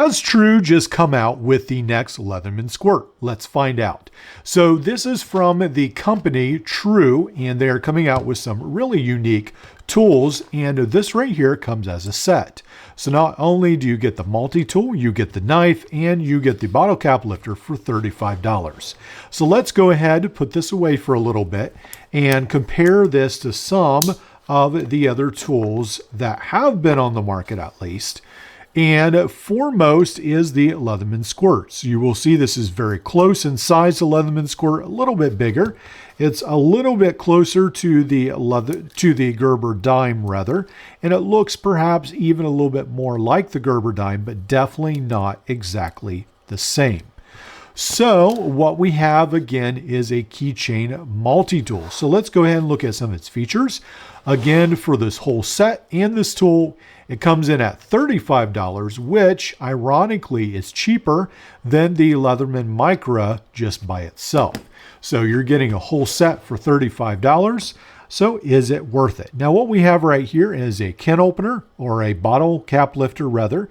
Does TRU just come out with the next Leatherman Squirt? Let's find out. So this is from the company TRU, and they're coming out with some really unique tools, and this right here comes as a set. So not only do you get the multi-tool, you get the knife, and you get the bottle cap lifter for $35. So let's go ahead and put this away for a little bit and compare this to some of the other tools that have been on the market at least. And foremost is the Leatherman Squirt. So you will see this is very close in size to Leatherman Squirt, a little bit bigger. It's a little bit closer to the Gerber dime rather, and it looks perhaps even a little bit more like the Gerber dime, but definitely not exactly the same. So what we have again is a keychain multi-tool. So let's go ahead and look at some of its features. Again, for this whole set and this tool, it comes in at $35, which ironically is cheaper than the Leatherman Micra just by itself. So you're getting a whole set for $35. So is it worth it? Now what we have right here is a can opener, or a bottle cap lifter rather.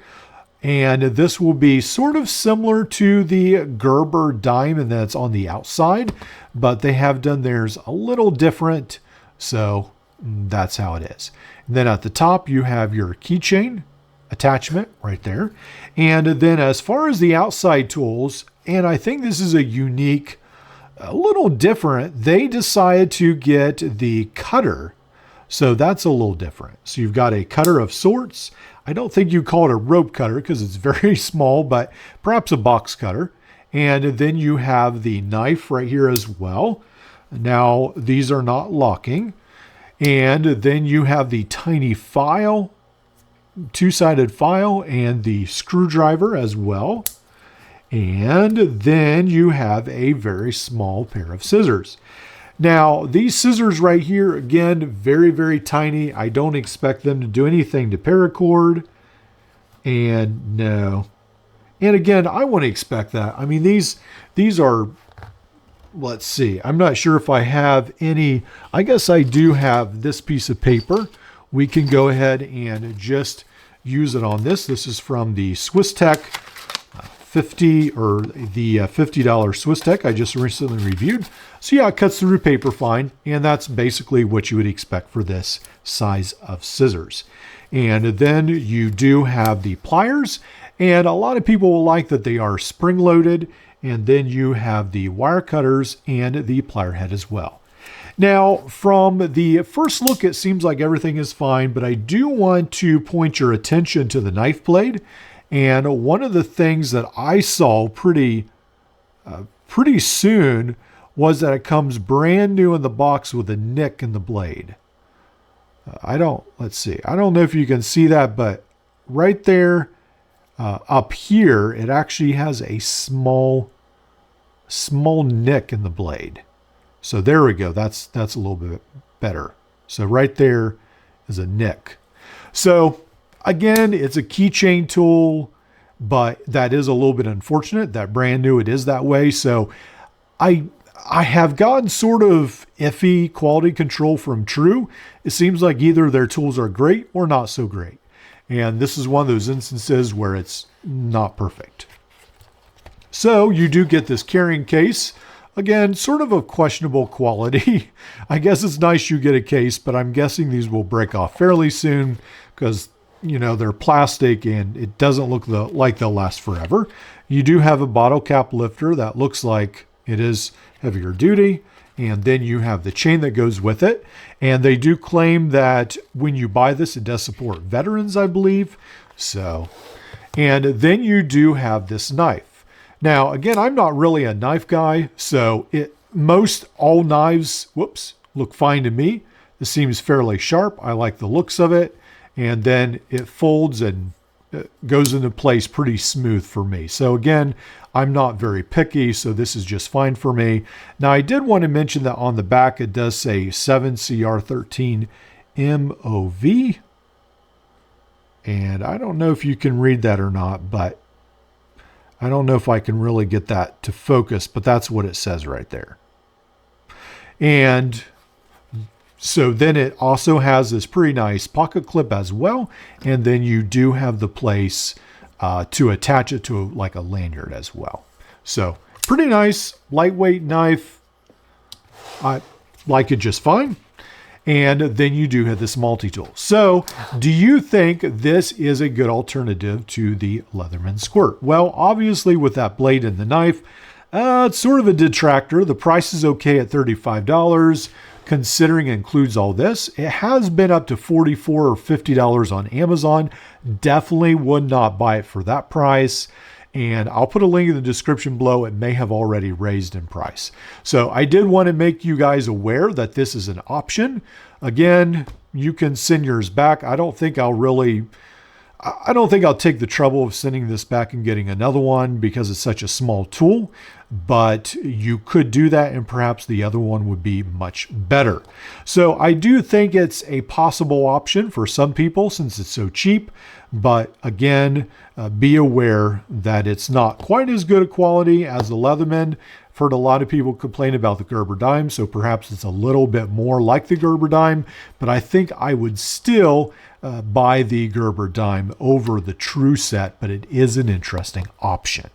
And this will be sort of similar to the Gerber dime, and that's on the outside, but they have done theirs a little different. So that's how it is. And then at the top, you have your keychain attachment right there. And then as far as the outside tools, and I think this is a unique, a little different, they decided to get the cutter. So that's a little different. So you've got a cutter of sorts. I don't think you call it a rope cutter because it's very small, but perhaps a box cutter. And then you have the knife right here as well. Now, these are not locking. And then you have the tiny file, two-sided file, and the screwdriver as well. And then you have a very small pair of scissors. Now, these scissors right here, again, very, very tiny. I don't expect them to do anything to paracord. And no. And again, I wouldn't expect that. I mean, these are, let's see. I'm not sure if I have any. I guess I do have this piece of paper. We can go ahead and just use it on this. This is from the Swiss Tech 50 or the $50 Swiss Tech I just recently reviewed. So yeah, it cuts through paper fine, and that's basically what you would expect for this size of scissors. And then you do have the pliers, and a lot of people will like that they are spring-loaded, and then you have the wire cutters and the plier head as well. Now, from the first look, it seems like everything is fine, but I do want to point your attention to the knife blade. And one of the things that I saw pretty soon was that it comes brand new in the box with a nick in the blade. Let's see. I don't know if you can see that, but right there up here, it actually has a small nick in the blade. So there we go. That's a little bit better. So right there is a nick. So again, it's a keychain tool, but that is a little bit unfortunate that brand new it is that way. So I have gotten sort of iffy quality control from TRU. It seems like either their tools are great or not so great. And this is one of those instances where it's not perfect. So you do get this carrying case. Again, sort of a questionable quality. I guess it's nice you get a case, but I'm guessing these will break off fairly soon because, you know, they're plastic and it doesn't look like they'll last forever. You do have a bottle cap lifter that looks like it is heavier duty. And then you have the chain that goes with it. And they do claim that when you buy this, it does support veterans, I believe. So, and then you do have this knife. Now, again, I'm not really a knife guy, so most all knives, look fine to me. This seems fairly sharp. I like the looks of it. And then it folds and goes into place pretty smooth for me. So again, I'm not very picky, so this is just fine for me. Now, I did want to mention that on the back, it does say 7CR13 MOV. And I don't know if you can read that or not, but I don't know if I can really get that to focus, but that's what it says right there. And so then it also has this pretty nice pocket clip as well. And then you do have the place to attach it to like a lanyard as well. So pretty nice, lightweight knife. I like it just fine. And then you do have this multi-tool. So do you think this is a good alternative to the Leatherman Squirt? Well, obviously with that blade and the knife, it's sort of a detractor. The price is okay at $35, considering it includes all this. It has been up to $44 or $50 on Amazon. Definitely would not buy it for that price. And I'll put a link in the description below. It may have already raised in price. So I did want to make you guys aware that this is an option. Again, you can send yours back. I don't think I'll take the trouble of sending this back and getting another one because it's such a small tool, but you could do that and perhaps the other one would be much better. So I do think it's a possible option for some people since it's so cheap, but again, be aware that it's not quite as good a quality as the Leatherman. I've heard a lot of people complain about the Gerber dime, so perhaps it's a little bit more like the Gerber dime, but I think I would still buy the Gerber dime over the TRU set, but it is an interesting option.